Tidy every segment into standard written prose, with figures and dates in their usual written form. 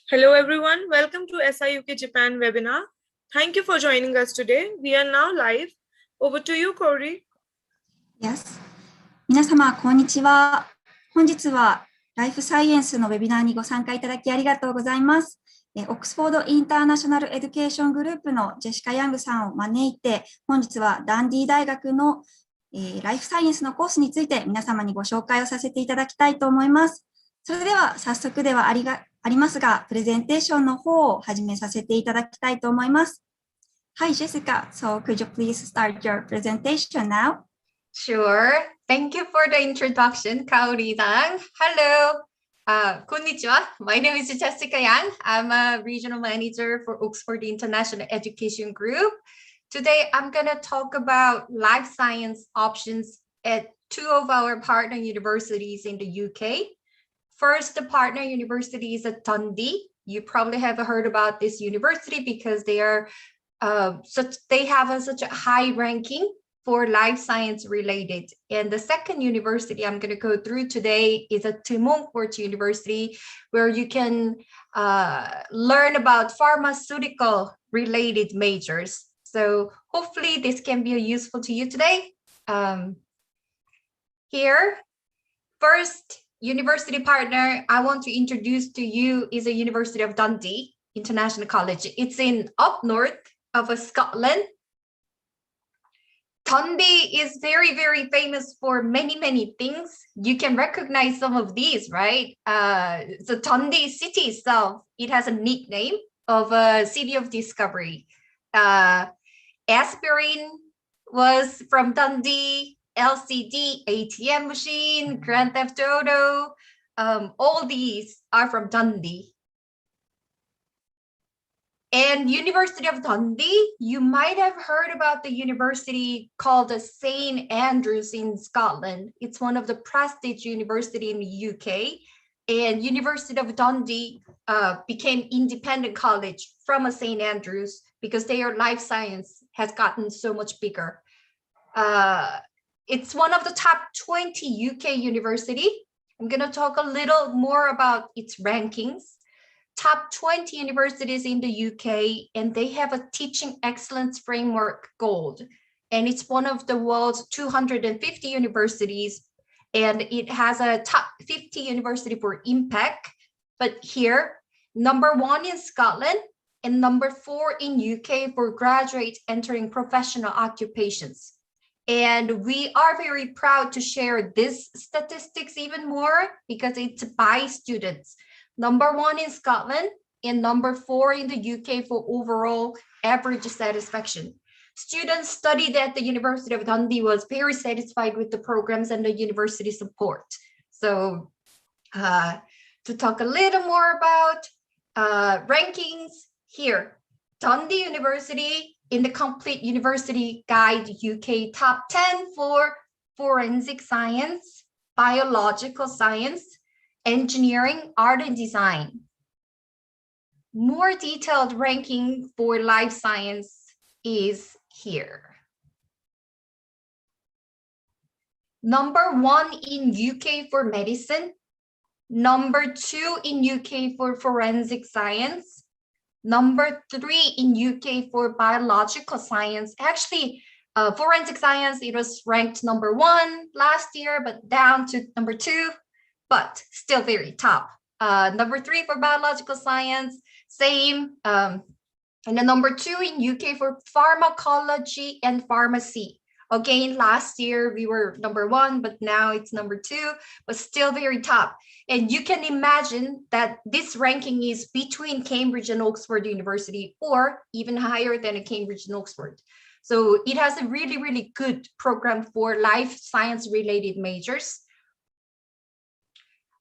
Hello everyone, welcome to SIUK Japan webinar. Thank you for joining us today. We are now live. Over to you, Corey. Yes. 皆様、こんにちは。本日はライフサイエンスのウェビナーにご参加いただきありがとうございます。オックスフォードインターナショナルエデュケーショングループのジェシカ・ヤングさんを招いて、本日はダンディ大学のライフサイエンスのコースについて皆様にご紹介をさせていただきたいと思います。それでは早速ではありますが、プレゼンテーションの方を始めさせていただきたいと思います。Hi, Jessica. So could you please start your presentation now? Sure. Thank you for the introduction, Kaori-san. Hello. Konnichiwa. My name is Jessica Yang. I'm a regional manager for Oxford International Education Group. Today, I'm going to talk about life science options at two of our partner universities in the UK. First, the partner university is at Dundee. You probably have heard about this university because they are they have such a high ranking for life science related. And the second university I'm going to go through today is at TMU University, where you can learn about pharmaceutical related majors. So hopefully this can be useful to you today. Here, first university partner I want to introduce to you is the University of Dundee International College. It's in up north of Scotland. Dundee is very, very famous for many, many things. You can recognize some of these, right? So Dundee city itself, it has a nickname of a city of discovery. Aspirin was from Dundee, LCD, ATM machine, Grand Theft Auto, all these are from Dundee. And University of Dundee, you might have heard about the university called St. Andrews in Scotland. It's one of the prestige university in the UK. And University of Dundee became independent college from St. Andrews because their life science has gotten so much bigger. It's one of the top 20 UK university. I'm going to talk a little more about its rankings. Top 20 universities in the UK, and they have a teaching excellence framework gold. And it's one of the world's 250 universities, and it has a top 50 university for impact. But here, number 1 in Scotland and number 4 in UK for graduates entering professional occupations. And we are very proud to share this statistics even more because it's by students. Number 1 in Scotland and number 4 in the UK for overall average satisfaction. Students studied at the University of Dundee was very satisfied with the programs and the university support. So to talk a little more about rankings here, Dundee University in the Complete University Guide UK top 10 for forensic science, biological science, engineering, art, and design. More detailed ranking for life science is here. Number 1 in UK for medicine. Number 2 in UK for forensic science. Number 3 in UK for biological science. Actually, forensic science, it was ranked number 1 last year, but down to number 2. But still very top. Number 3 for biological science, same. And then number 2 in UK for pharmacology and pharmacy. Again, last year we were number 1, but now it's number 2, but still very top. And you can imagine that this ranking is between Cambridge and Oxford University, or even higher than a Cambridge and Oxford. So it has a really, really good program for life science related majors.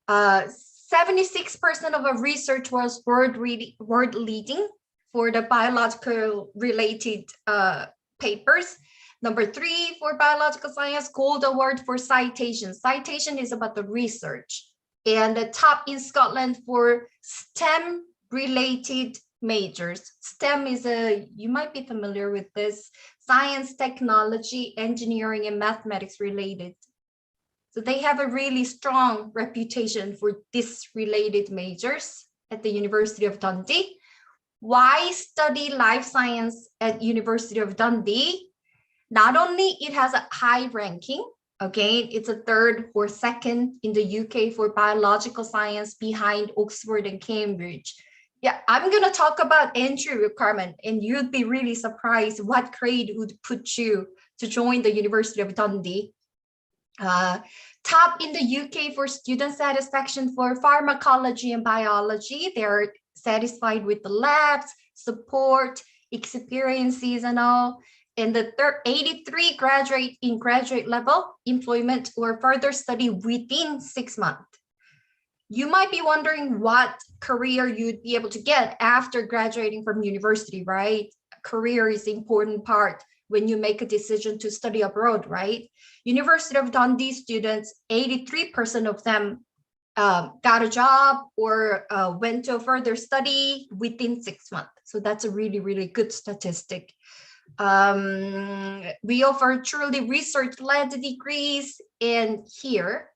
76% of our research was world leading for the biological related papers. Number 3 for biological science, gold award for citation. Citation is about the research. And the top in Scotland for STEM related majors. STEM is you might be familiar with this, science, technology, engineering, and mathematics related. So they have a really strong reputation for this related majors. at the University of Dundee. Why study life science at University of Dundee? Not only it has a high ranking, okay, it's a third or second in the UK for biological science behind Oxford and Cambridge. Yeah, I'm going to talk about entry requirement, and you'd be really surprised what grade would put you to join the University of Dundee. Top in the UK for student satisfaction for pharmacology and biology. They're satisfied with the labs, support, experiences and all. And the 83 graduate in graduate level employment or further study within 6 months. You might be wondering what career you'd be able to get after graduating from university, right? Career is the important part when you make a decision to study abroad, right? University of Dundee students, 83% of them got a job or went to a further study within 6 months. So that's a really, really good statistic. We offer truly research-led degrees, and here,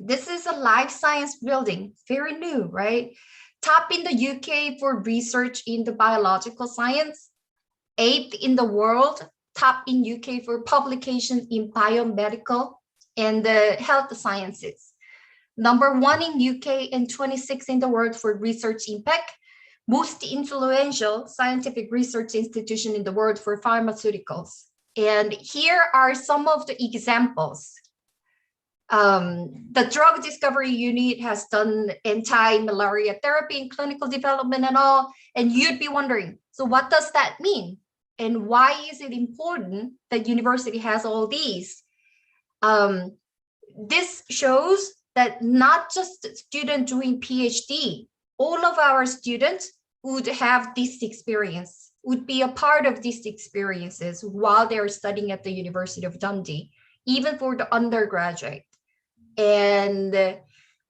this is a life science building, very new, right? Top in the UK for research in the biological science, 8th in the world, top in UK for publication in biomedical and the health sciences. Number 1 in UK and 26 in the world for research impact. Most influential scientific research institution in the world for pharmaceuticals. And here are some of the examples. The drug discovery unit has done anti-malaria therapy in clinical development and all. And you'd be wondering, so what does that mean? And why is it important that university has all these? This shows that not just students doing PhD, all of our students would have this experience, would be a part of these experiences while they're studying at the University of Dundee, even for the undergraduate. And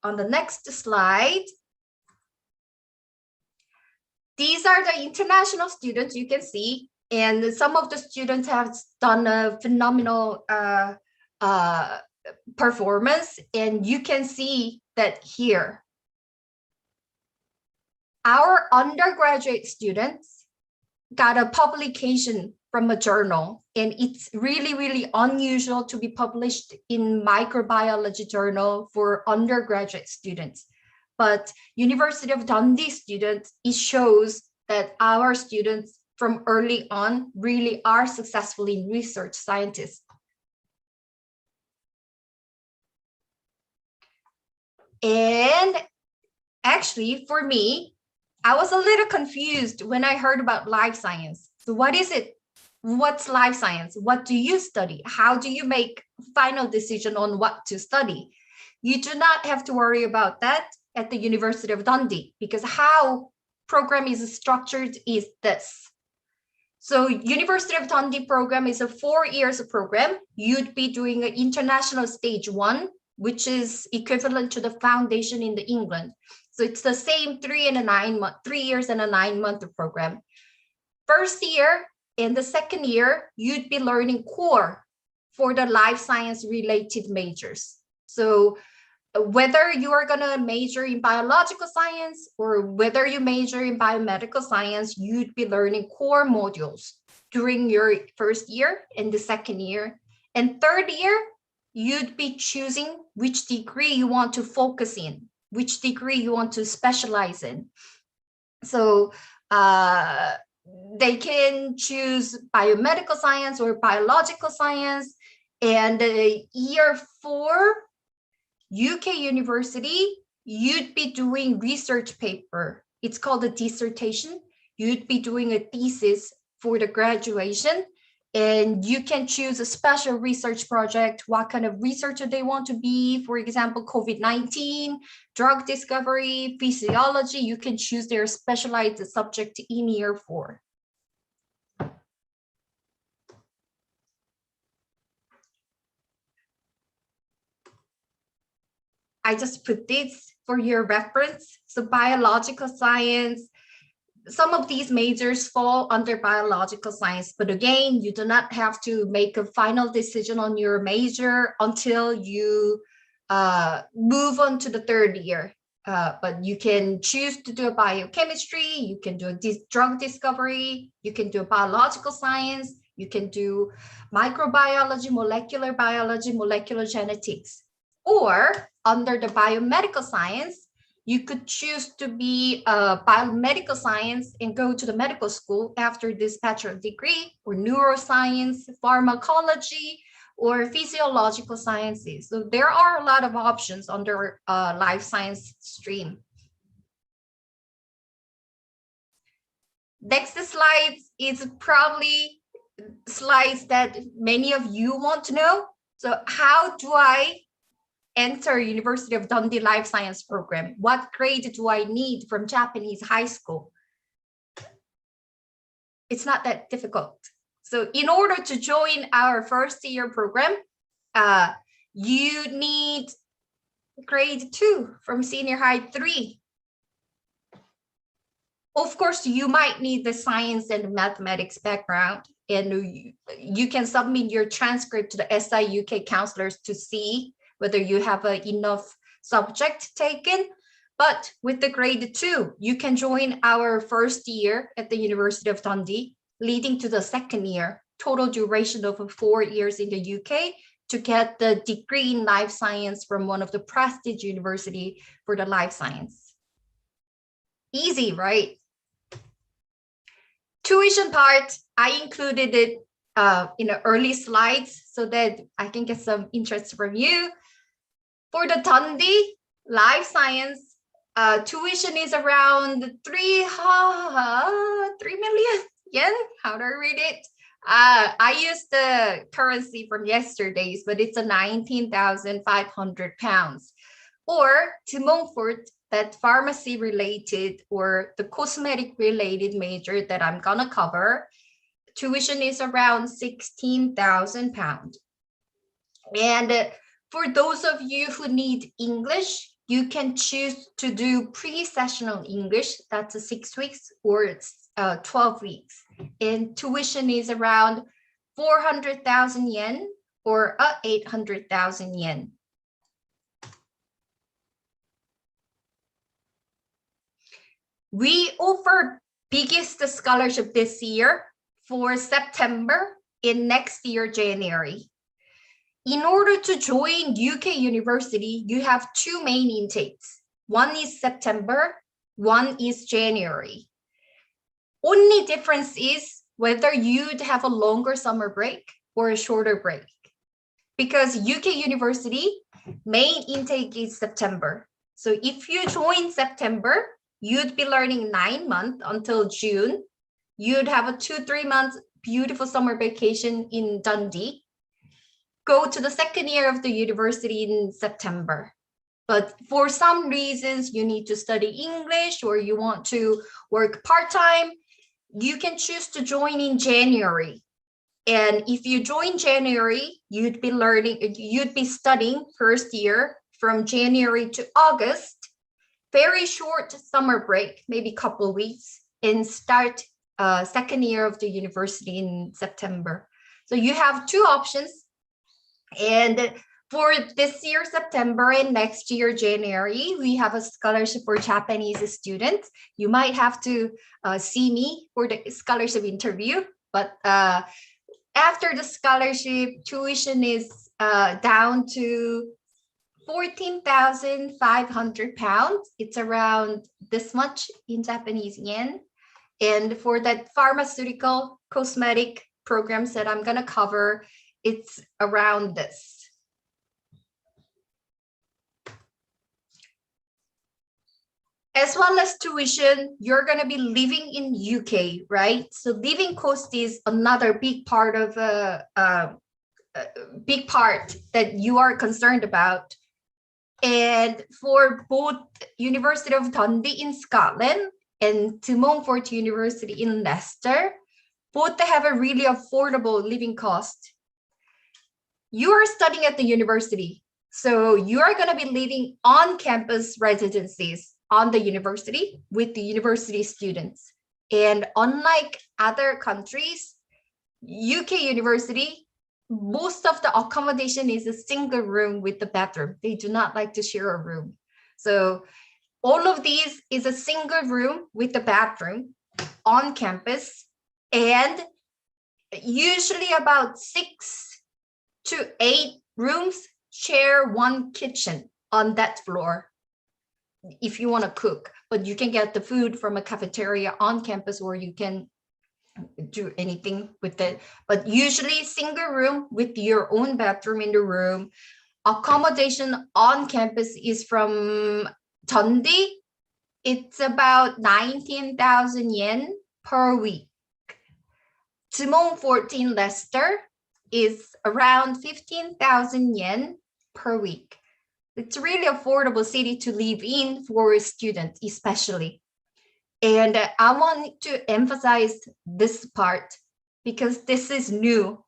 on the next slide, these are the international students you can see, and some of the students have done a phenomenal performance, and you can see that here. Our undergraduate students got a publication from a journal, and it's really, really unusual to be published in microbiology journal for undergraduate students. But University of Dundee students, it shows that our students from early on really are successful in research scientists. And actually, for me, I was a little confused when I heard about life science. So what is it? What's life science? What do you study? How do you make final decision on what to study? You do not have to worry about that at the University of Dundee, because how program is structured is this. So University of Dundee program is a 4 years program. You'd be doing an international stage 1, which is equivalent to the foundation in England. So it's the same 3 years and a 9-month program. First year and the second year, you'd be learning core for the life science related majors. So whether you are going to major in biological science or whether you major in biomedical science, you'd be learning core modules during your first year and the second year. And third year, you'd be choosing which degree you want to focus in, which degree you want to specialize in. So they can choose biomedical science or biological science. And year 4, UK University, you'd be doing research paper. It's called a dissertation. You'd be doing a thesis for the graduation. And you can choose a special research project, what kind of researcher they want to be. For example, COVID-19, drug discovery, physiology. You can choose their specialized subject in year 4. I just put this for your reference. So biological science, some of these majors fall under biological science, but again, you do not have to make a final decision on your major until you move on to the third year. but you can choose to do a biochemistry, you can do a drug discovery, you can do a biological science, you can do microbiology, molecular genetics. Or under the biomedical science, you could choose to be a biomedical science and go to the medical school after this bachelor degree, or neuroscience, pharmacology, or physiological sciences. So there are a lot of options under life science stream. Next slide is probably slides that many of you want to know. So how do I enter University of Dundee Life Science program? What grade do I need from Japanese high school? It's not that difficult. So in order to join our first year program, you need grade 2 from senior high 3. Of course, you might need the science and mathematics background, and you can submit your transcript to the SI UK counselors to see whether you have enough subject taken. But with the grade 2, you can join our first year at the University of Dundee, leading to the second year, total duration of 4 years in the UK, to get the degree in life science from one of the prestige university for the life science. Easy, right? Tuition part, I included it in the early slides so that I can get some interest from you. For the Dundee life science, tuition is around 3 million yen. How do I read it? I used the currency from yesterday's, but it's a 19,500 pounds. Or to Montfort, that pharmacy related or the cosmetic related major that I'm gonna cover, tuition is around 16,000 pounds. And for those of you who need English, you can choose to do Presessional English. That's 6 weeks or 12 weeks. And tuition is around 400,000 yen or 800,000 yen. We offer biggest scholarship this year for September and next year, January. In order to join UK university, you have 2 main intakes. One is September, one is January. Only difference is whether you'd have a longer summer break or a shorter break. Because UK university main intake is September. So if you join September, you'd be learning 9 months until June. You'd have a 2-3 months beautiful summer vacation in Dundee. Go to the second year of the university in September. But for some reasons, you need to study English or you want to work part-time, you can choose to join in January. And if you join January, you'd be studying first year from January to August, very short summer break, maybe a couple of weeks, and start second year of the university in September. So you have 2 options. And for this year, September, and next year, January, we have a scholarship for Japanese students. You might have to see me for the scholarship interview, but after the scholarship, tuition is down to 14,500 pounds. It's around this much in Japanese yen. And for that pharmaceutical cosmetic programs that I'm going to cover, it's around this. As well as tuition, you're going to be living in UK, right? So living cost is another big part of big part that you are concerned about. And for both University of Dundee in Scotland and Montfort University in Leicester, both they have a really affordable living cost. You are studying at the university, so you are going to be living on campus residencies on the university with the university students. And unlike other countries, UK university, most of the accommodation is a single room with the bathroom. They do not like to share a room. So All of these is a single room with a bathroom on campus, and usually about 6 to 8 rooms share one kitchen on that floor if you want to cook, but you can get the food from a cafeteria on campus, or you can do anything with it. But usually single room with your own bathroom in the room. Accommodation on campus is from Dundee. It's about 19,000 yen per week. Timon 14 Leicester is around 15,000 yen per week. It's a really affordable city to live in for students, especially. And I want to emphasize this part because this is new.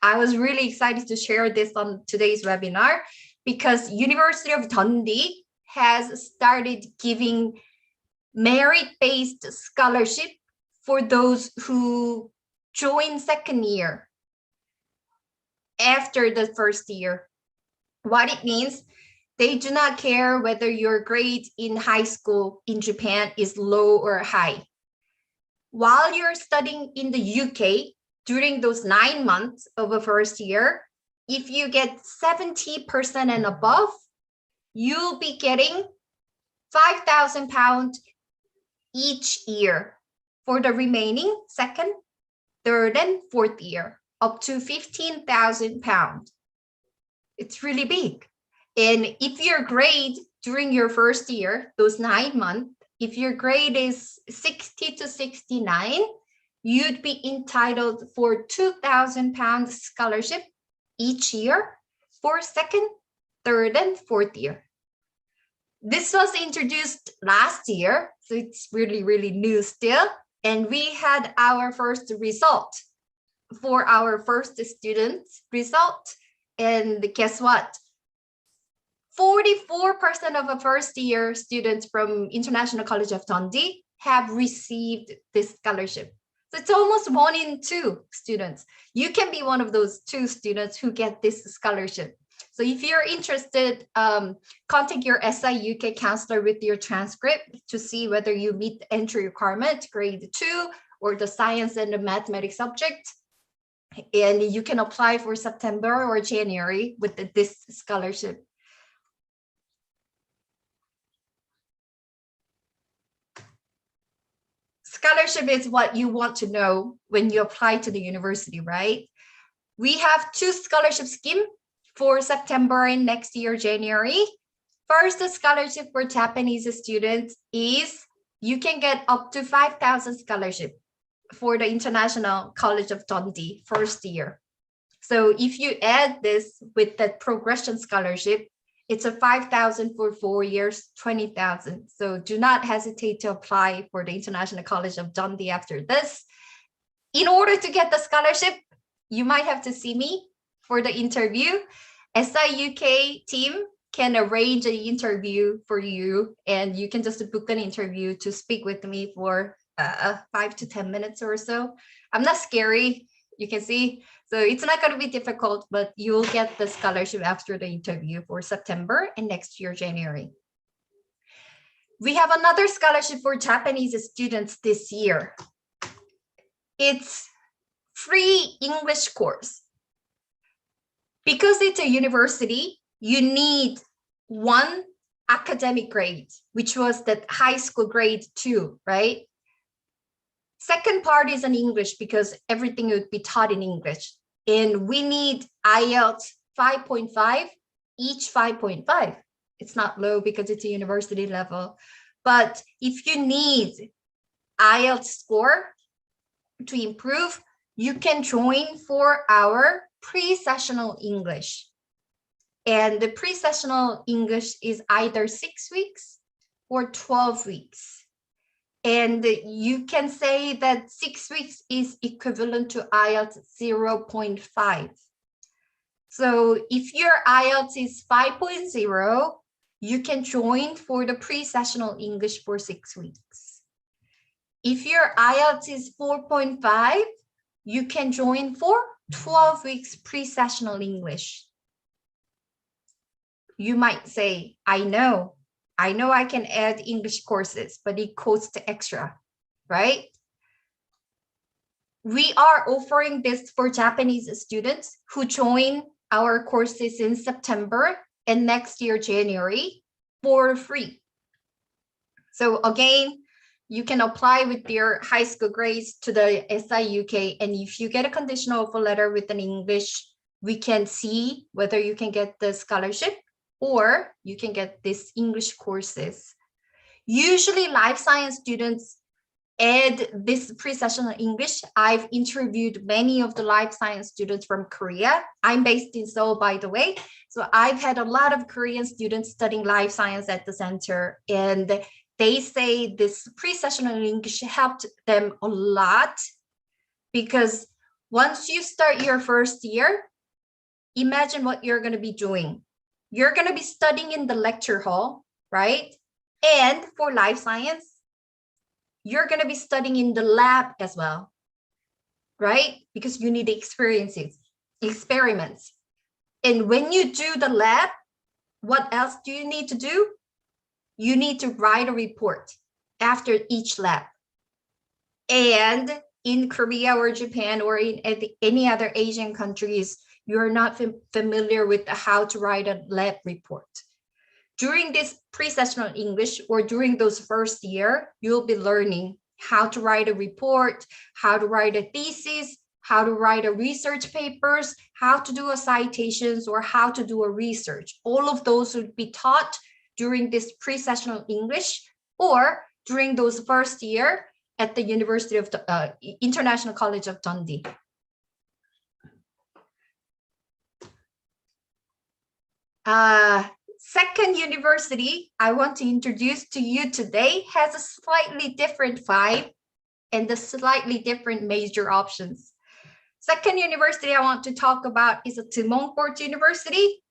I was really excited to share this on today's webinar because University of Dundee has started giving merit-based scholarship for those who join second year after the first year. What it means, they do not care whether your grade in high school in Japan is low or high. While you're studying in the UK, during those 9 months of a first year, if you get 70% and above, you'll be getting £5,000 each year for the remaining second, third, and fourth year, up to £15,000. It's really big. And if your grade during your first year, those 9 months, if your grade is 60 to 69, you'd be entitled for £2,000 scholarship each year for second, third, and fourth year. This was introduced last year, so it's really, really new still. And we had our first result for our first students result. And guess what? 44% of the first year students from International College of Dundee have received this scholarship. So it's almost 1 in 2 students. You can be one of those 2 students who get this scholarship. So if you're interested, contact your SI UK counselor with your transcript to see whether you meet the entry requirement, grade 2, or the science and the mathematics subject. And you can apply for September or January with this scholarship. Scholarship is what you want to know when you apply to the university, right? We have 2 scholarship schemes for September and next year, January. First, the scholarship for Japanese students is you can get up to 5,000 scholarship for the International College of Dundee first year. So if you add this with the progression scholarship, it's a 5,000 for 4 years, 20,000. So do not hesitate to apply for the International College of Dundee after this. In order to get the scholarship, you might have to see me for the interview. SI UK team can arrange an interview for you, and you can just book an interview to speak with me for 5 to 10 minutes or so. I'm not scary, you can see. So it's not going to be difficult, but you'll get the scholarship after the interview for September and next year, January. We have another scholarship for Japanese students this year. It's free English course. Because it's a university, you need 1 academic grade, which was the high school grade 2, right? Second part is in English because everything would be taught in English. And we need IELTS 5.5, each 5.5. It's not low because it's a university level. But if you need IELTS score to improve, you can join for our Presessional English. And the Presessional English is either 6 weeks or 12 weeks. And you can say that 6 weeks is equivalent to IELTS 0.5. So if your IELTS is 5.0, you can join for the Presessional English for 6 weeks. If your IELTS is 4.5, you can join for 12 weeks Presessional English. You might say, I know, I know I can add English courses, but it costs extra, right? We are offering this for Japanese students who join our courses in September and next year, January, for free. So again, you can apply with your high school grades to the SIUK. And if you get a conditional offer letter with an English, we can see whether you can get the scholarship or you can get these English courses. Usually life science students add this Presessional English. I've interviewed many of the life science students from Korea. I'm based in Seoul, by the way. So I've had a lot of Korean students studying life science at the center, and they say this Presessional English helped them a lot because once you start your first year, imagine what you're going to be doing. You're going to be studying in the lecture hall, right? And for life science, you're going to be studying in the lab as well, right? Because you need experiments. And when you do the lab, what else do you need to do? You need to write a report after each lab. And in Korea or Japan or in any other Asian countries, you're not familiar with how to write a lab report. During this Presessional English or during those first year, you'll be learning how to write a report, how to write a thesis, how to write a research papers, how to do a citations, or how to do a research. All of those would be taught during this Presessional English or during those first year at the University of the International College of Dundee. Second university I want to introduce to you today has a slightly different vibe and the slightly different major options. Second university I want to talk about is a Montfort University.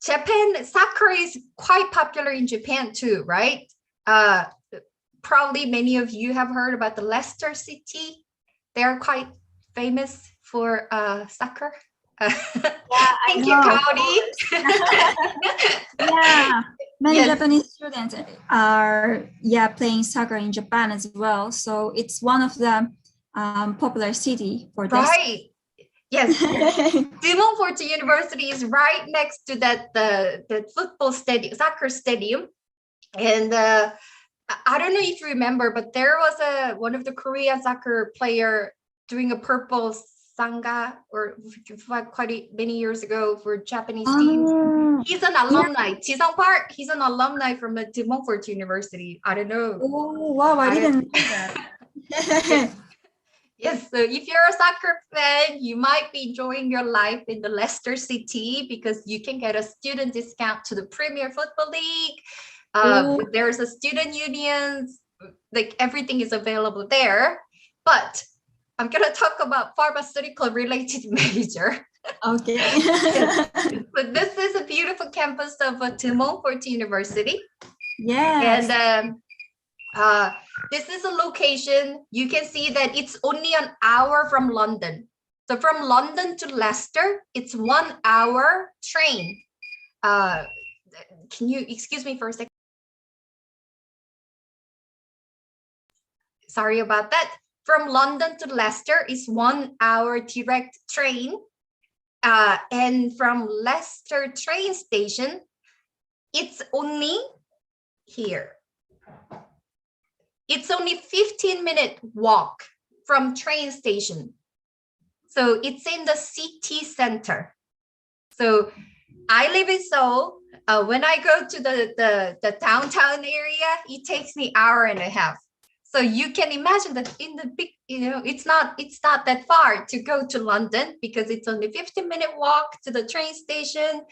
Japan, soccer is quite popular in Japan too, right? Probably many of you have heard about the Leicester City. They're quite famous for soccer. Yeah, Thank you, Cody. Yeah, many Yes. Japanese students are playing soccer in Japan as well. So it's one of the popular city for this. Right. Yes. Montfort University is right next to that the football stadium, soccer stadium, and I don't know if you remember, but there was one of the Korean soccer player doing a purple sanga or quite many years ago for Japanese teams. He's an alumni. Jisung Park. He's an alumni from the Montfort University. I don't know. Oh wow! I didn't know that. Yes, so if you're a soccer fan, you might be enjoying your life in the Leicester City because you can get a student discount to the Premier Football League. There's a student unions, like everything is available there. But I'm going to talk about pharmaceutical related major. Okay. But this is a beautiful campus of Montfort University. Yes. And this is a location. You can see that it's only an hour from London. So from London to Leicester, it's 1 hour train. Can you excuse me for a second? Sorry about that. From London to Leicester is 1 hour direct train. And from Leicester train station, it's only here. It's only 15-minute walk from train station. So it's in the city center. So I live in Seoul. When I go to the downtown area, it takes me an hour and a half. So you can imagine that in the big, it's not that far to go to London because it's only 15-minute walk to the train station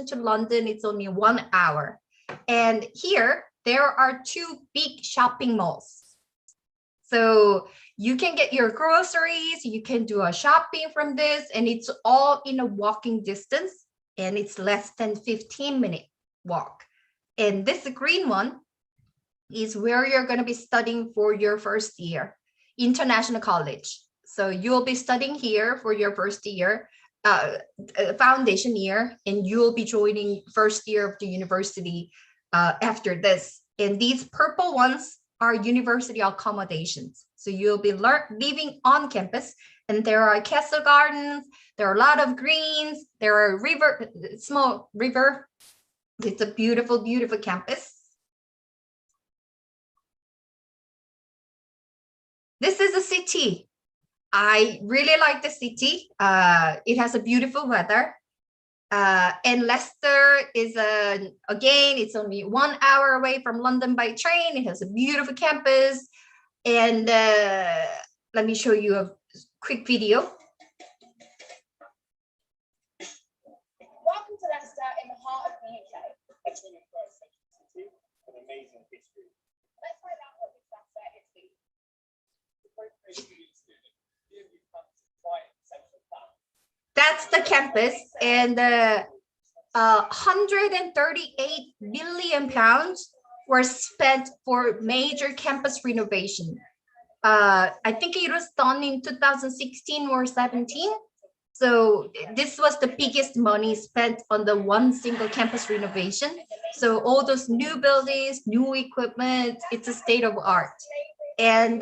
to London. It's only 1 hour. And here, there are 2 big shopping malls. So you can get your groceries, you can do a shopping from this, and it's all in a walking distance, and it's less than 15-minute walk. And this green one is where you're going to be studying for your first year, International College. So you'll be studying here for your first year, foundation year, and you'll be joining first year of the university after this. And these purple ones are university accommodations. So you'll be living on campus, and there are castle gardens, there are a lot of greens, there are small river. It's a beautiful, beautiful campus. This is a city. I really like the city. It has a beautiful weather. And Leicester is again, it's only 1 hour away from London by train. It has a beautiful campus. And let me show you a quick video. Welcome to Leicester in the heart of the UK. It's really a great city, an amazing history. Let's find out what this Leicester is like. The great students do it. DMU campus is quite central town. That's the campus, and 138 billion pounds were spent for major campus renovation. I think it was done in 2016 or 17. So this was the biggest money spent on the one single campus renovation. So all those new buildings, new equipment, it's a state of art. And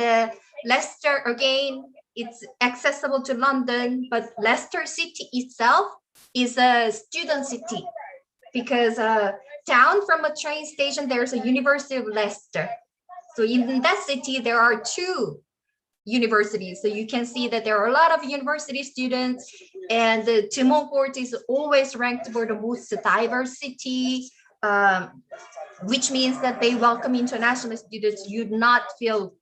Leicester, again, it's accessible to London, but Leicester city itself is a student city, because down from a train station, there's a University of Leicester. So in that city, there are 2 universities. So you can see that there are a lot of university students, and TMU is always ranked for the most diverse city, which means that they welcome international students. You do not feel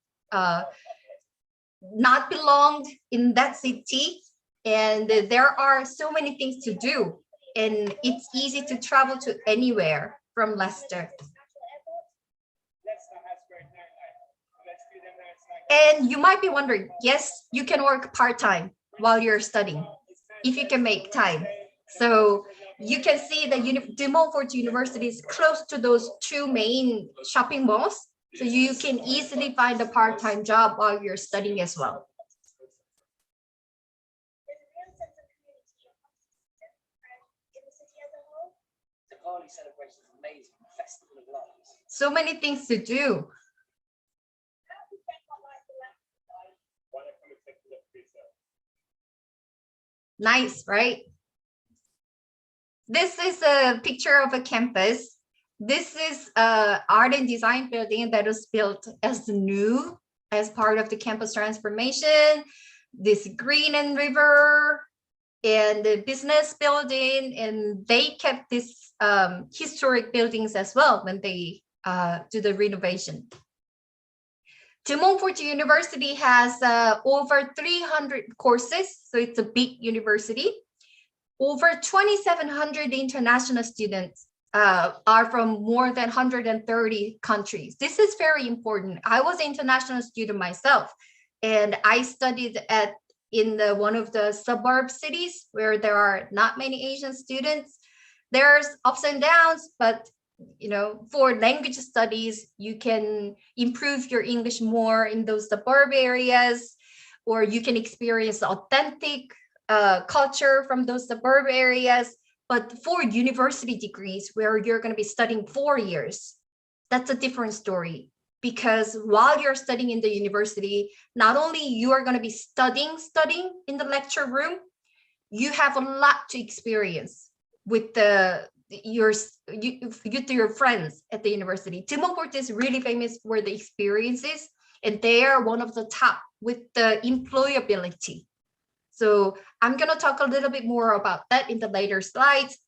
not belonged in that city, and there are so many things to do, and it's easy to travel to anywhere from Leicester. And you might be wondering, yes, you can work part-time while you're studying, if you can make time. So you can see that DMU University is close to those 2 main shopping malls. So you can easily find a part-time job while you're studying as well. So many things to do. Nice, right? This is a picture of a campus. This is an art and design building that was built as new as part of the campus transformation. This green and river and the business building, and they kept this historic buildings as well when they do the renovation. TMU University has over 300 courses, so it's a big university. Over 2,700 international students are from more than 130 countries. This is very important. I was an international student myself, and I studied in one of the suburb cities where there are not many Asian students. There's ups and downs, but for language studies, you can improve your English more in those suburb areas, or you can experience authentic culture from those suburb areas. But for university degrees, where you're going to be studying 4 years, that's a different story. Because while you're studying in the university, not only you are going to be studying in the lecture room, you have a lot to experience with your friends at the university. TMU is really famous for the experiences, and they are one of the top with the employability. So I'm going to talk a little bit more about that in the later slides,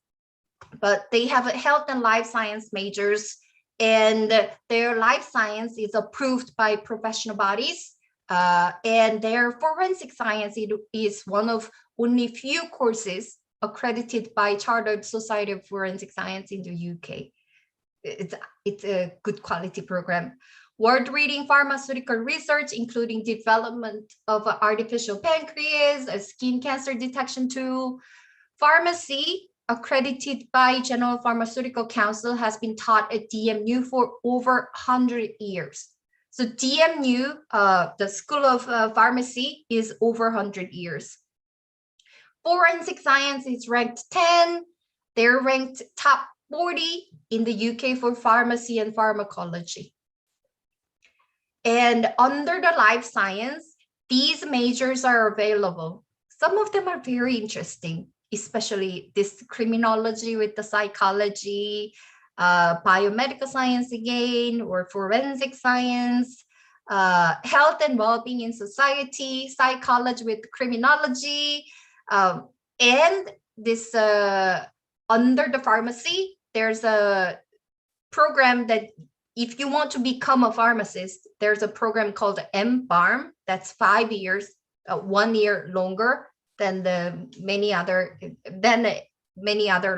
but they have a health and life science majors, and their life science is approved by professional bodies, and their forensic science is one of only few courses accredited by Chartered Society of Forensic Science in the UK. It's a good quality program. World-leading pharmaceutical research, including development of an artificial pancreas, a skin cancer detection tool. Pharmacy, accredited by General Pharmaceutical Council, has been taught at DMU for over 100 years. So DMU, the School of Pharmacy, is over 100 years. Forensic science is ranked 10. They're ranked top 40 in the UK for pharmacy and pharmacology. And under the life science, these majors are available. Some of them are very interesting, especially this criminology with the psychology, biomedical science again, or forensic science, health and well-being in society, psychology with criminology, and this under the pharmacy, there's a program that if you want to become a pharmacist, there's a program called MPharm. That's 5 years, 1 year longer than many other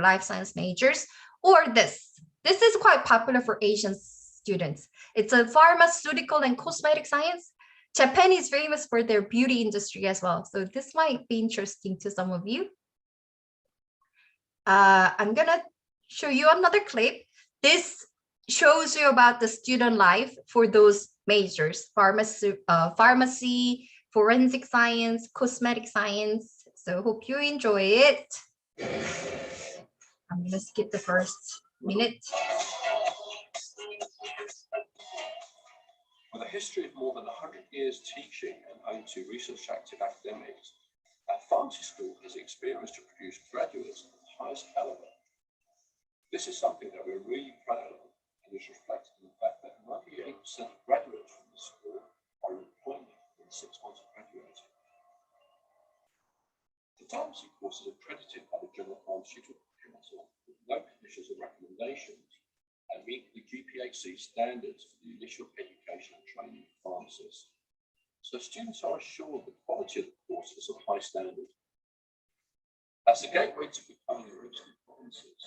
life science majors. Or this is quite popular for Asian students. It's a pharmaceutical and cosmetic science. Japan is famous for their beauty industry as well. So this might be interesting to some of you. I'm gonna show you another clip. This shows you about the student life for those majors: pharmacy, forensic science, cosmetic science. So hope you enjoy it. I'm gonna skip the first minute. With a history of more than 100 years teaching and home to research active academics, our pharmacy school has experience to produce graduates of the highest caliber. This is something that we're really proud of, and is reflected in the fact that 98% of graduates from the school are in employment within 6 months of graduating. The pharmacy course is accredited by the General Pharmaceutical Council with no conditions or recommendations and meet the GPHC standards for the initial education and training of pharmacists. So students are assured the quality of the course is of high standard. As a gateway to becoming a registered pharmacist,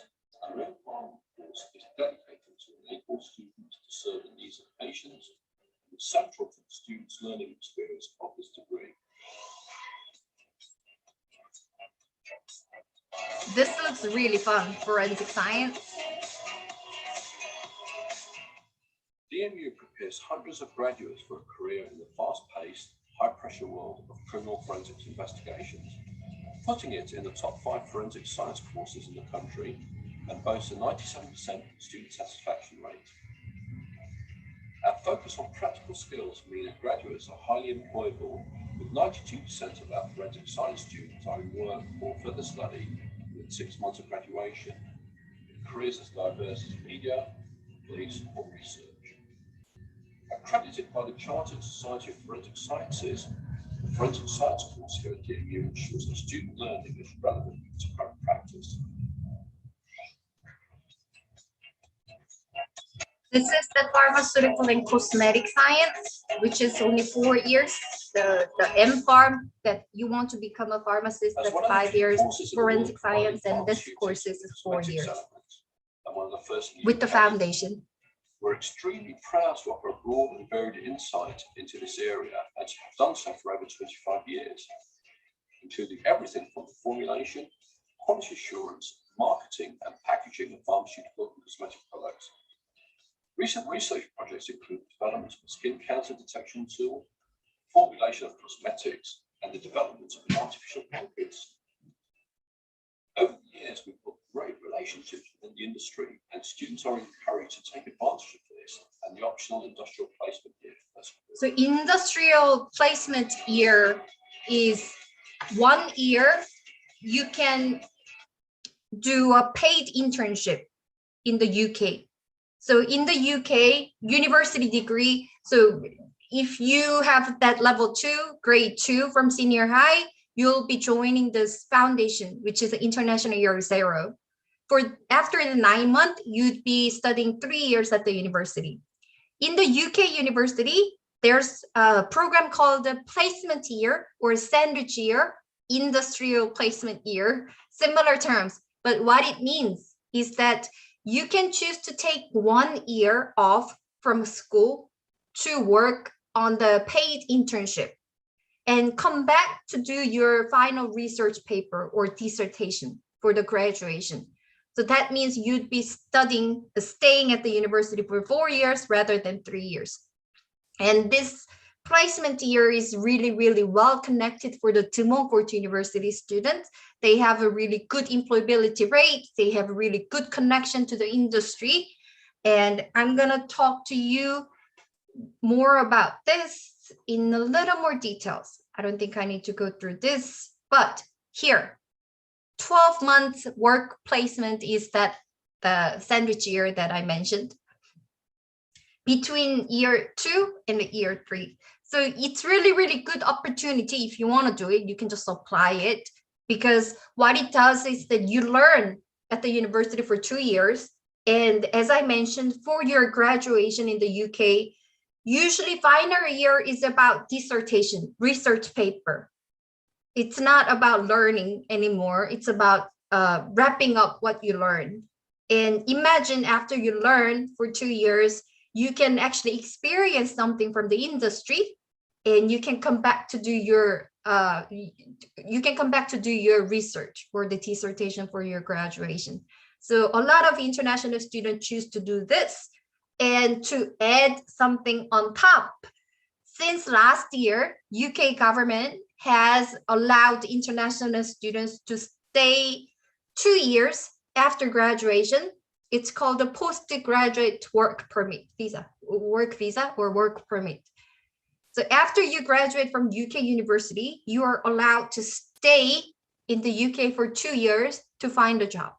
our pharmacy course is dedicated to enable students to serve the needs of patients and is central to the students' learning experience of this degree. This looks really fun, forensic science. DMU prepares hundreds of graduates for a career in the fast-paced, high-pressure world of criminal forensics investigations, putting it in the top 5 forensic science courses in the country and boasts a 97% student satisfaction rate. Our focus on practical skills mean that graduates are highly employable, with 92% of our forensic science students are in work or further study within 6 months of graduation, with careers as diverse as media, police, or research. Accredited by the Chartered Society of Forensic Sciences, the Forensic Science course here at DMU ensures that student learning is relevant to current practice. This is the pharmaceutical and cosmetic science, which is only 4 years. The MPharm, that you want to become a pharmacist, that's 5 years. Forensic science, and this course is 4 years. With the foundation. We're extremely proud to offer a broad and varied insight into this area and have done so for over 25 years, including everything from formulation, quality assurance, marketing, and packaging of pharmaceutical and cosmetic products. Recent research projects include development of a skin cancer detection tool, formulation of cosmetics, and the development of an artificial pancreas. Over the years, we've built great relationships within the industry, and students are encouraged to take advantage of this and the optional industrial placement year. So industrial placement year is 1 year. You can do a paid internship in the UK. So in the UK, university degree, so if you have that level 2, grade 2 from senior high, you'll be joining this foundation, which is the International Year 0. After the 9 month, you'd be studying 3 years at the university. In the UK university, there's a program called the placement year or sandwich year, industrial placement year, similar terms. But what it means is that you can choose to take 1 year off from school to work on the paid internship and come back to do your final research paper or dissertation for the graduation. So that means you'd be staying at the university for 4 years rather than 3 years. And this placement year is really, really well connected for the TMU University students. They have a really good employability rate. They have a really good connection to the industry. And I'm gonna talk to you more about this in a little more details. I don't think I need to go through this, but here, 12 months work placement is that the sandwich year that I mentioned between year 2 and year 3. So it's really, really good opportunity. If you want to do it, you can just apply it, because what it does is that you learn at the university for 2 years. And as I mentioned, for your graduation in the UK, usually final year is about dissertation, research paper. It's not about learning anymore. It's about wrapping up what you learn. And imagine after you learn for 2 years, you can actually experience something from the industry, and you can come back to do your research for the dissertation for your graduation. So a lot of international students choose to do this. And to add something on top, since last year, UK government has allowed international students to stay 2 years after graduation. It's called a postgraduate work permit visa, work visa or work permit. So after you graduate from UK university, you are allowed to stay in the UK for 2 years to find a job.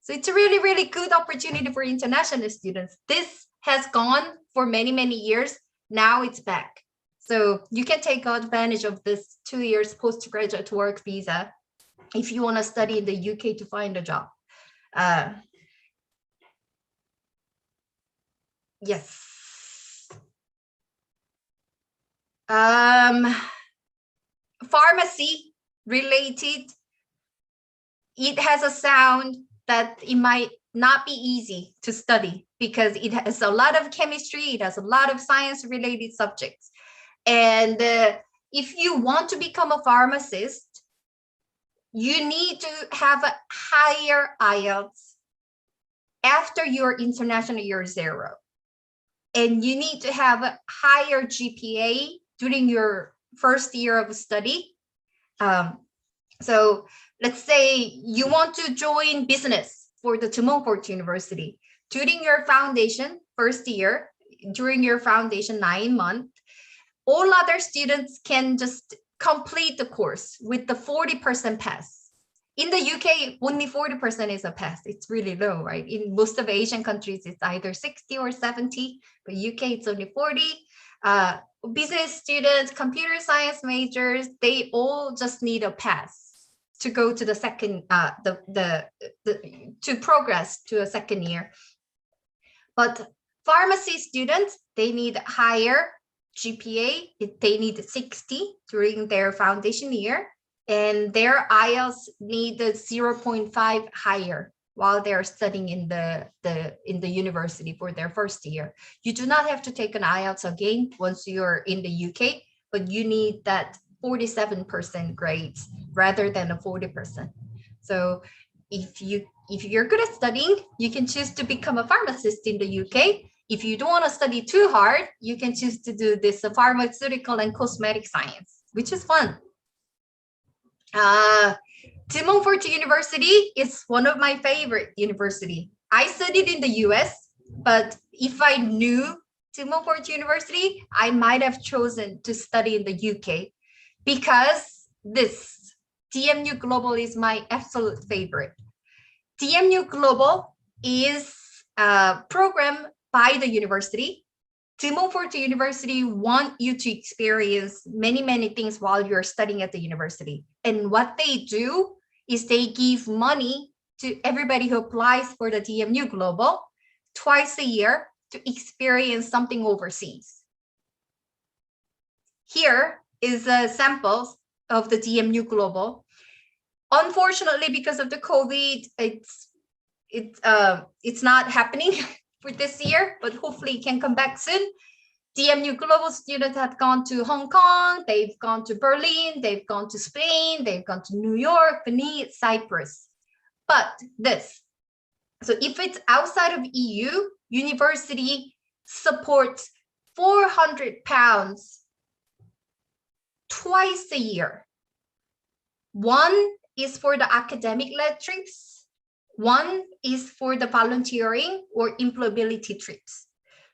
So it's a really, really good opportunity for international students. This has gone for many, many years. Now it's back. So you can take advantage of this 2 years postgraduate work visa if you want to study in the UK to find a job. Yes. Pharmacy related, it has a sound that it might not be easy to study because it has a lot of chemistry, it has a lot of science related subjects. And if you want to become a pharmacist, you need to have a higher IELTS after your international year 0. And you need to have a higher GPA during your first year of study. So let's say you want to join business for the TMU University. During your foundation first year, during your foundation 9 months, all other students can just complete the course with the 40% pass. In the UK, only 40% is a pass. It's really low, right? In most of Asian countries, it's either 60 or 70, but UK, it's only 40. Business students, computer science majors, they all just need a pass to go to the second, to progress to a second year. But pharmacy students, they need higher GPA. They need 60 during their foundation year. And their IELTS need 0.5 higher while they're studying in the university for their first year. You do not have to take an IELTS again once you're in the UK, but you need that 47% grades rather than a 40%. So if you're good at studying, you can choose to become a pharmacist in the UK. If you don't want to study too hard, you can choose to do this pharmaceutical and cosmetic science, which is fun. TMU University is one of my favorite university. I studied in the US, but if I knew TMU University, I might have chosen to study in the UK because this DMU Global is my absolute favorite. DMU Global is a program by the university. TMU University want you to experience many, many things while you're studying at the university. And what they do is they give money to everybody who applies for the DMU Global twice a year to experience something overseas. Here is samples of the DMU Global. Unfortunately, because of the COVID, it's not happening for this year, but hopefully it can come back soon. DMU Global students have gone to Hong Kong, they've gone to Berlin, they've gone to Spain, they've gone to New York, Venice, Cyprus. But this, so if it's outside of EU, university supports £400 twice a year. One is for the academic-led trips. One is for the volunteering or employability trips.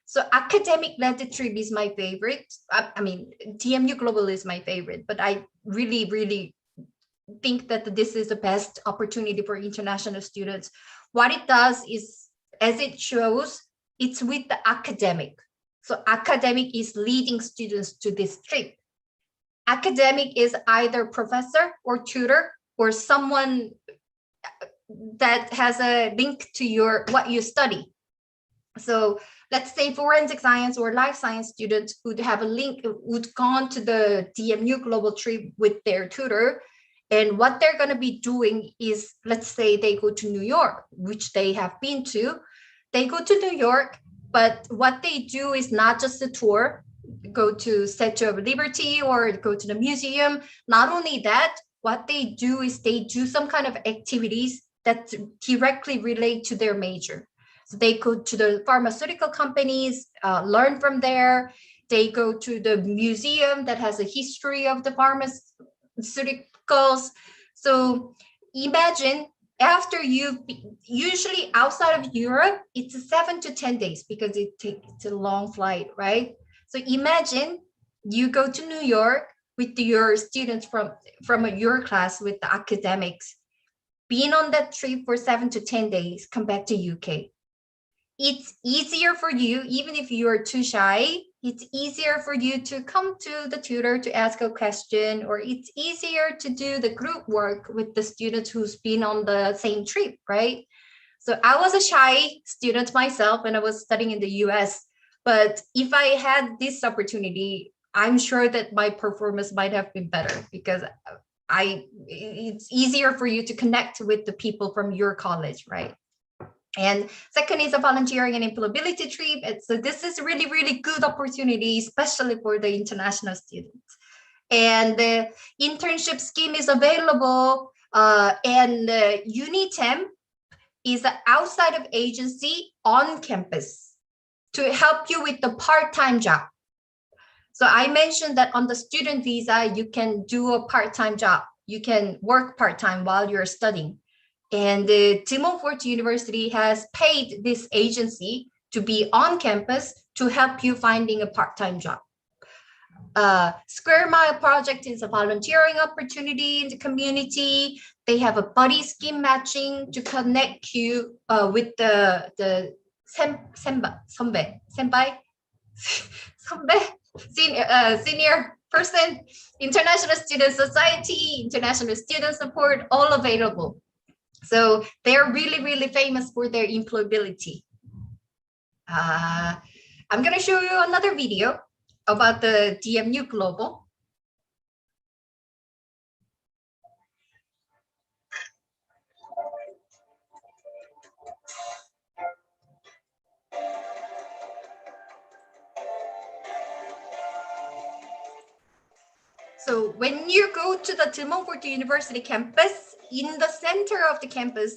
So academic-led trip is my favorite. I mean, TMU Global is my favorite, but I really, really think that this is the best opportunity for international students. What it does is, as it shows, it's with the academic. So academic is leading students to this trip. Academic is either professor or tutor or someone that has a link to what you study. So let's say forensic science or life science students would have a link, would gone to the DMU Global trip with their tutor. And what they're going to be doing is, let's say they go to New York, which they have been to. They go to New York, but what they do is not just a tour, go to Statue of Liberty or go to the museum. Not only that, what they do is they do some kind of activities that directly relate to their major. So they go to the pharmaceutical companies, learn from there. They go to the museum that has a history of the pharmaceuticals. So imagine after usually outside of Europe, it's 7 to 10 days because it's a long flight, right? So imagine you go to New York with your students from your class with the academics, being on that trip for 7 to 10 days, come back to UK. It's easier for you, even if you are too shy, it's easier for you to come to the tutor to ask a question, or it's easier to do the group work with the students who's been on the same trip, right? So I was a shy student myself when I was studying in the US, but if I had this opportunity, I'm sure that my performance might have been better because it's easier for you to connect with the people from your college, right? And second is a volunteering and employability trip. So this is really, really good opportunity, especially for the international students. And the internship scheme is available, and Unitemp is an outside of agency on campus to help you with the part-time job. So I mentioned that on the student visa, you can do a part-time job. You can work part-time while you're studying. And the Tim Ford University has paid this agency to be on campus to help you finding a part-time job. Square Mile Project is a volunteering opportunity in the community. They have a buddy scheme matching to connect you with the senior person, International Student Society, International Student Support, all available. So they're really, really famous for their employability. I'm going to show you another video about the DMU Global. So when you go to the Tim Ford University campus, in the center of the campus,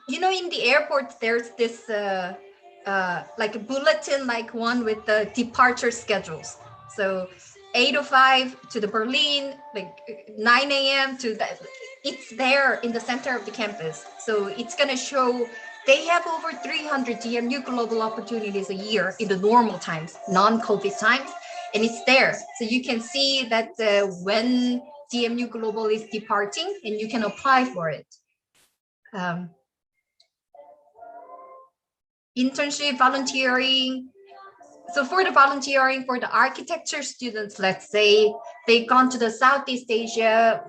you know, in the airport, there's this like a bulletin like one with the departure schedules. So 8:05 to the Berlin, like 9 a.m. to that. It's there in the center of the campus. So it's going to show they have over 300 DMU Global opportunities a year in the normal times, non-COVID times. And it's there. So you can see that when DMU Global is departing and you can apply for it. Internship, volunteering. So for the volunteering for the architecture students, let's say they've gone to the Southeast Asia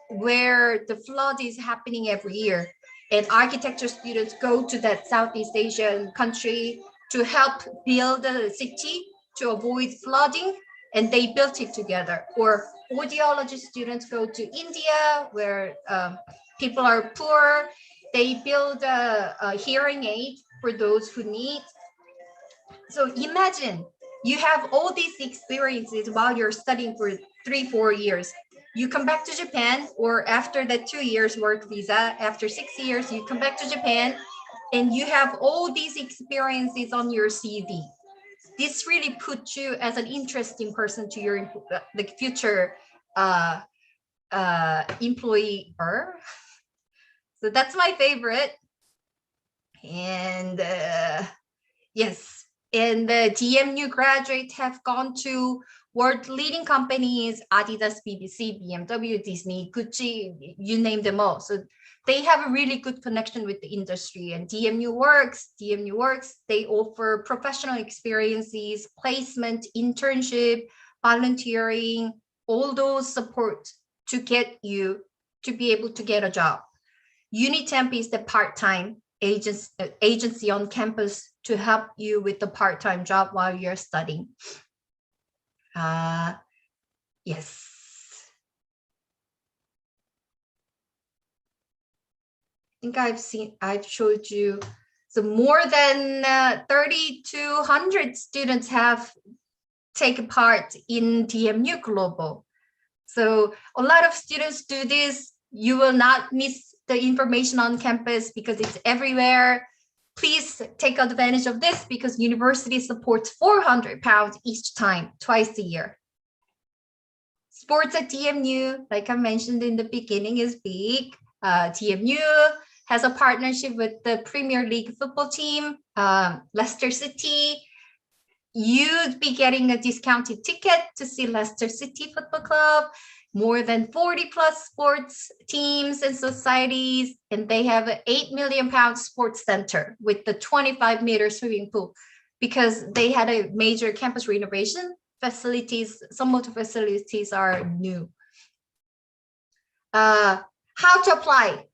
where the flood is happening every year. And architecture students go to that Southeast Asian country to help build a city to avoid flooding, and they built it together. Or audiology students go to India where people are poor. They build a hearing aid for those who need. So imagine you have all these experiences while you're studying for 3-4 years. You come back to Japan, or after that 2 years work visa, after 6 years, you come back to Japan and you have all these experiences on your CV. this really puts you as an interesting person to your the future employer. So that's my favorite. And yes, and the DMU graduates have gone to world leading companies, Adidas, BBC, BMW, Disney, Gucci, you name them all. So they have a really good connection with the industry. And DMU Works, they offer professional experiences, placement, internship, volunteering, all those support to get you to be able to get a job. Unitemp is the part-time agency on campus to help you with the part-time job while you're studying. Yes. I think I've showed you. So more than 30 to 100 students have taken part in DMU Global. So a lot of students do this. You will not miss the information on campus because it's everywhere. Please take advantage of this because university supports £400 each time, twice a year. Sports at DMU, like I mentioned in the beginning, is big. DMU has a partnership with the Premier League football team, Leicester City. You'd be getting a discounted ticket to see Leicester City Football Club. More than 40 plus sports teams and societies, and they have an £8 million sports center with the 25-meter swimming pool because they had a major campus renovation. Facilities, some of the facilities are new. How to apply?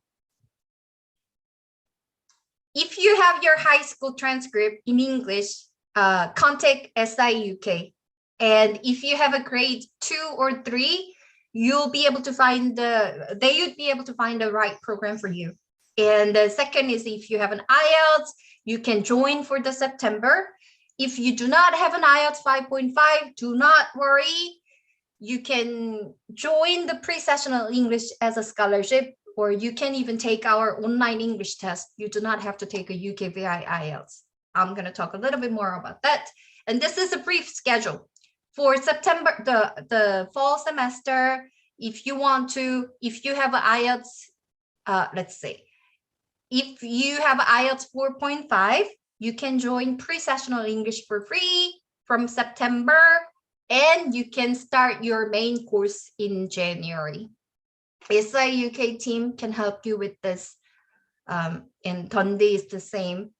If you have your high school transcript in English, contact SIUK. And if you have a grade 2 or 3, you'll be able to find they would be able to find the right program for you. And the second is if you have an IELTS, you can join for the September. If you do not have an IELTS 5.5, do not worry. You can join the Presessional English as a scholarship, or you can even take our online English test. You do not have to take a UKVI IELTS. I'm going to talk a little bit more about that. And this is a brief schedule. For September, the fall semester, if you have an IELTS, let's say, if you have an IELTS 4.5, you can join Presessional English for free from September, and you can start your main course in January. SI UK team can help you with this, and Dundee is the same.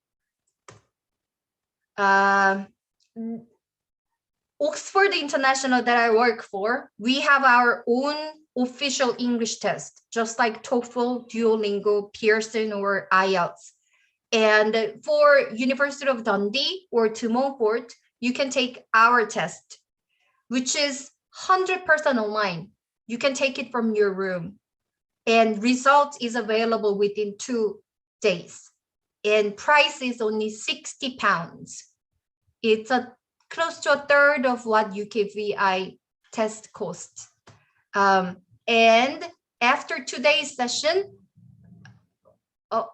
Oxford International that I work for, we have our own official English test, just like TOEFL, Duolingo, Pearson, or IELTS. And for University of Dundee or Montfort, you can take our test, which is 100% online. You can take it from your room, and result is available within 2 days. And price is only £60. It's close to a third of what UKVI test costs. And after today's session, oh,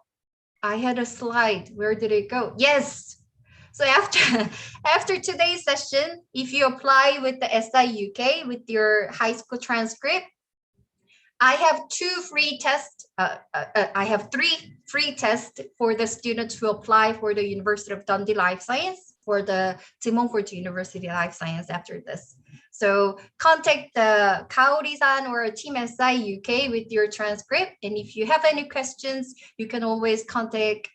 I had a slide. Where did it go? Yes. So after today's session, if you apply with the SI UK with your high school transcript, I have 2 free tests. I have 3 free tests for the students who apply for the University of Dundee Life Science, for the Montfort University Life Science after this. So contact the Kaori-san or Team SI UK with your transcript. And if you have any questions, you can always contact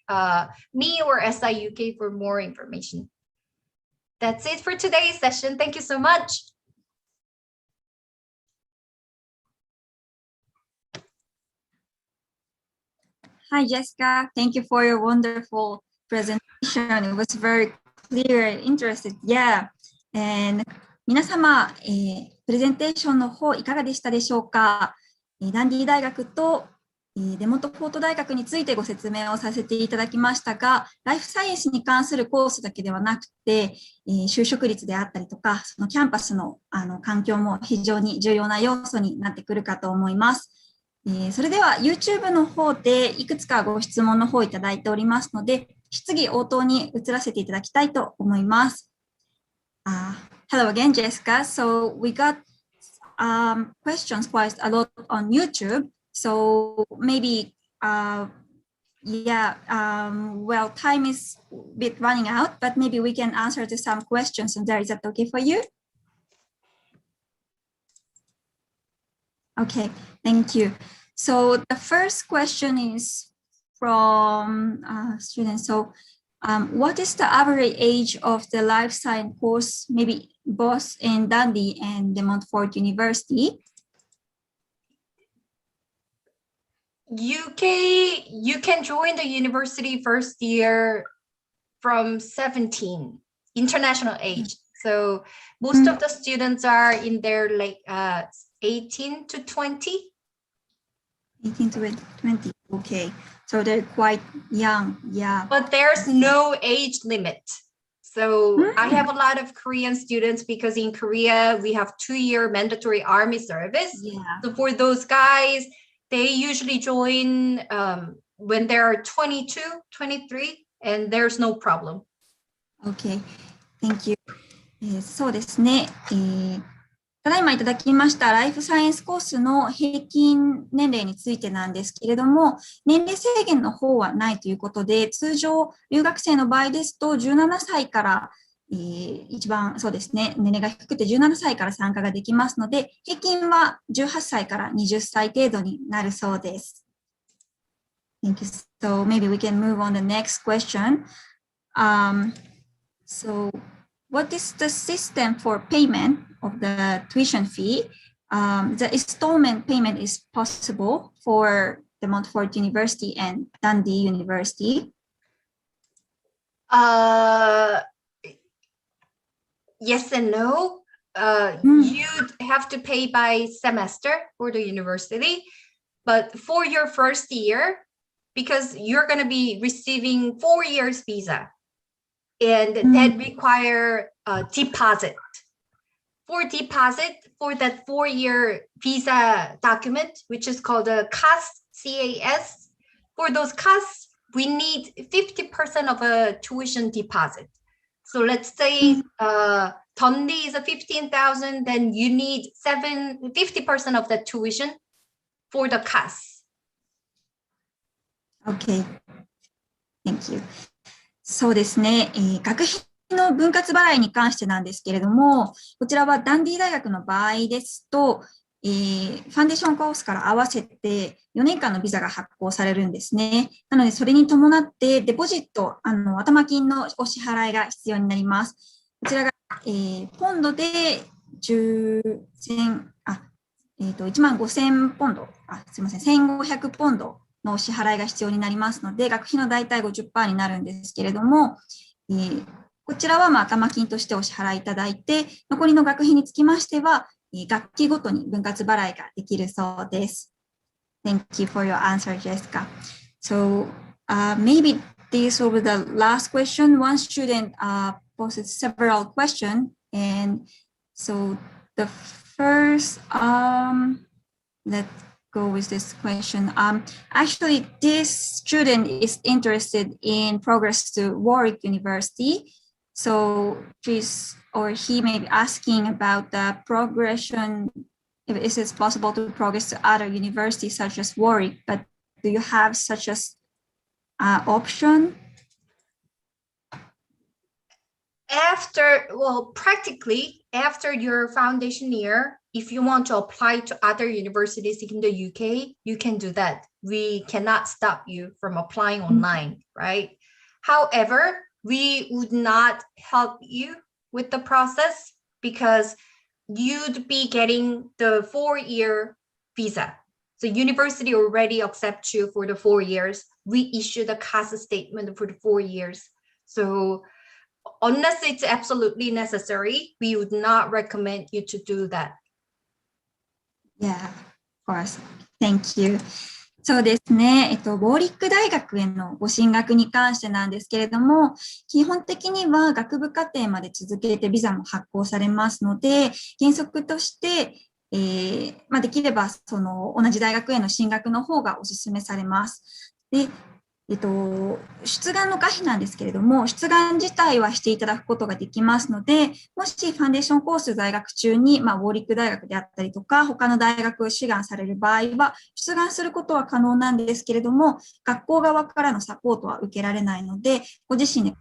me or SI UK for more information. That's it for today's session. Thank you so much. Hi, Jessica. Thank you for your wonderful presentation. It was very clear and interesting. Yeah. And 皆様、プレゼンテーションの方いかがでしたでしょうか。ダンディ大学とデモントフォート大学についてご説明をさせていただきましたが、ライフサイエンスに関するコースだけではなくて、就職率であったりとか、そのキャンパスの環境も非常に重要な要素になってくるかと思います。それでは YouTube の方でいくつかご質問の方いただいておりますので、質疑応答に移らせていただきたいと思います。Hello again, Jessica. So we got questions quite a lot on YouTube. So maybe, well, time is a bit running out, but maybe we can answer to some questions and there. Is that okay for you? Okay, thank you. So the first question is from students. So what is the average age of the life science course, maybe both in Dundee and De Montfort University? UK, you can join the university first year from 17, international age. So most of the students are in their like 18 to 20. 18 to 20, okay. So they're quite young, yeah. But there's no age limit. So I have a lot of Korean students because in Korea, we have 2-year mandatory army service. Yeah. So for those guys, they usually join when they're 22, 23, and there's no problem. Okay, thank you. そうですね。ただいまいただきましたライフサイエンスコースの平均年齢についてなんですけれども、年齢制限の方はないということで、通常留学生の場合ですと17歳から、一番そうですね、年齢が低くて17歳から参加ができますので、平均は18歳から20歳程度になるそうです。Thank you. So maybe we can move on the next question. So what is the system for payment of the tuition fee? The installment payment is possible for the Montfort University and Dundee University. Yes and no. You'd have to pay by semester for the university, but for your first year, because you're going to be receiving 4 years visa, and that require a deposit. For deposit, for that 4-year visa document, which is called a CAS, for those CAS, we need 50% of a tuition deposit. So let's say Dundee is a 15,000, then you need 50% of the tuition for the CAS. Okay, thank you. そうですね、学費の分割払いに関してなんですけれども、こちらはダンディ大学の場合ですと、ファンデーションコースから合わせて4年間のビザが発行されるんですね。なので、それに伴ってデポジット、頭金のお支払いが必要になります。こちらが、ポンドで15,000ポンド、すみません、1500ポンドのお支払いが必要になりますので、学費の大体 50% になるんですけれども、こちらは頭金としてお支払いいただいて、残りの学費につきましては、学期ごとに分割払いができるそうです。Thank you for your answer, Jessica. So maybe this will be the last question. One student posted several questions, and so the first, let's go with this question. Actually, this student is interested in progress to Warwick University. So he may be asking about the progression, if it is possible to progress to other universities such as Warwick, but do you have such as option? Practically after your foundation year, if you want to apply to other universities in the UK, you can do that. We cannot stop you from applying online, right? However, we would not help you with the process because you'd be getting the 4-year visa. So university already accepts you for the 4 years. We issue the CAS statement for the 4 years. So unless it's absolutely necessary, we would not recommend you to do that. Yeah, of course. Thank you. そうですね。ウォーリック大学へのご進学に関してなんですけれども、基本的には学部課程まで続けてビザも発行されますので、原則として、できれば同じ大学への進学の方がお勧めされます。で、出願の可否なんですけれども、出願自体はしていただくことができますので、もしファンデーションコース在学中に、ウォーリック大学であったりとか、他の大学を志願される場合は、出願することは可能なんですけれども、学校側からのサポートは受けられないので、ご自身で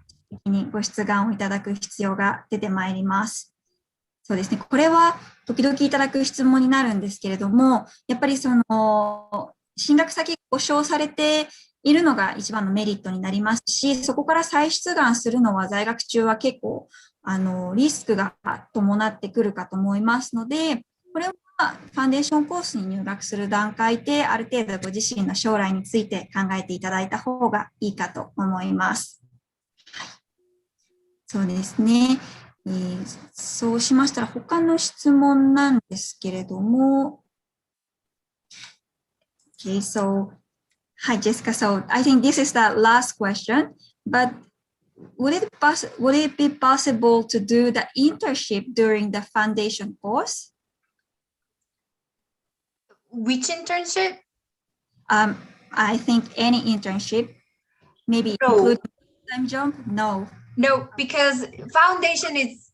ご出願をいただく必要が出てまいります。そうですね。これは時々いただく質問になるんですけれども、やっぱり進学先が保証されているのが一番のメリットになりますし、そこから再出願するのは在学中は結構、リスクが伴ってくるかと思いますので、これはファンデーションコースに入学する段階で、ある程度ご自身の将来について考えていただいた方がいいかと思います。はい、そうですね。そうしましたら、他の質問なんですけれども、Okay, so, hi Jessica. So I think this is the last question, but would it be possible to do the internship during the foundation course? Which internship? I think any internship, maybe No. including time job. No. No, because foundation is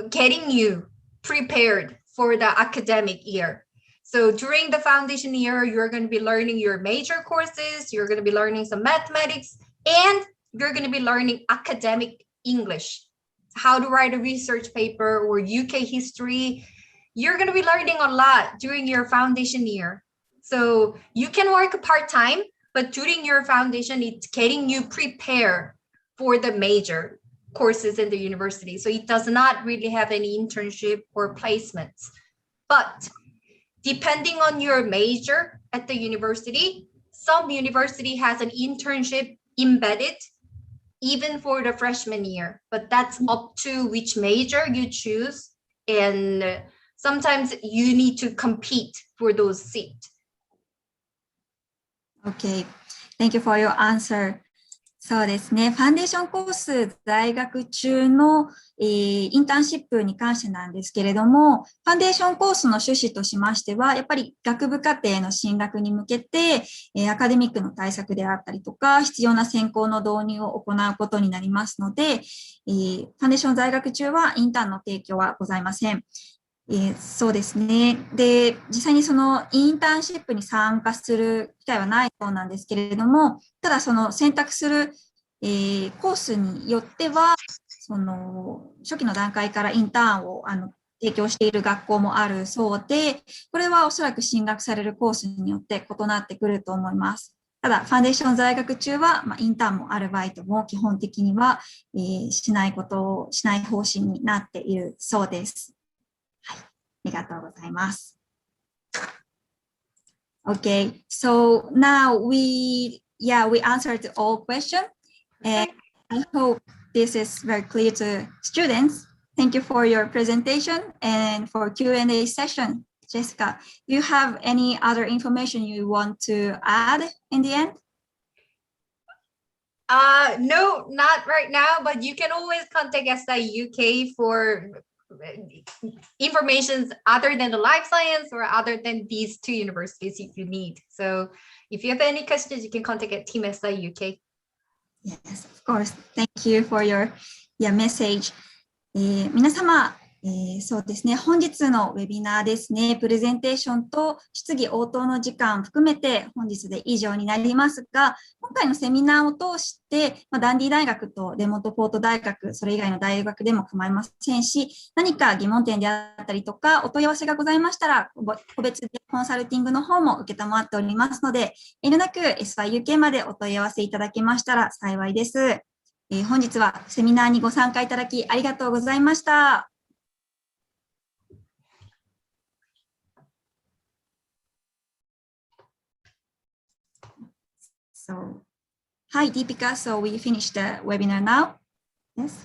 getting you prepared for the academic year. So during the foundation year, you're going to be learning your major courses, you're going to be learning some mathematics, and you're going to be learning academic English, how to write a research paper or UK history. You're going to be learning a lot during your foundation year. So you can work part-time, but during your foundation, it's getting you prepared for the major courses in the university. So it does not really have any internship or placements. But depending on your major at the university, some university has an internship embedded even for the freshman year, but that's up to which major you choose. And sometimes you need to compete for those seats. Okay, thank you for your answer. そうですね。ファンデーションコース在学中の、インターンシップに関してなんですけれども、ファンデーションコースの趣旨としましては、やっぱり学部課程の進学に向けて、アカデミックの対策であったりとか、必要な専攻の導入を行うことになりますので、ファンデーション在学中はインターンの提供はございません。そうですね。で、実際にそのインターンシップに参加する機会はないそうなんですけれども、ただその選択する、コースによっては、その初期の段階からインターンを提供している学校もあるそうで、これはおそらく進学されるコースによって異なってくると思います。ただ、ファンデーション在学中は、インターンもアルバイトも基本的には、しない方針になっているそうです。はい、ありがとうございます。Okay, so now we answered all questions, and I hope this is very clear to students. Thank you for your presentation and for Q&A session. Jessica, do you have any other information you want to add in the end? No, not right now, but you can always contact SI UK for information other than the life science or other than these two universities if you need. So if you have any questions, you can contact at Team SI UK. Yes, of course. Thank you for your message. 皆様、そうですね、本日のウェビナーですね、プレゼンテーションと質疑応答の時間含めて本日で以上になりますが、今回のセミナーを通して、ダンディ大学とデモントフォート大学、それ以外の大学でも構いませんし、何か疑問点であったりとか、お問い合わせがございましたら、個別でコンサルティングの方も受けたまっておりますので、遠慮なく SYUK までお問い合わせいただけましたら幸いです。本日はセミナーにご参加いただきありがとうございました。So, hi Deepika, so we finished the webinar now. Yes.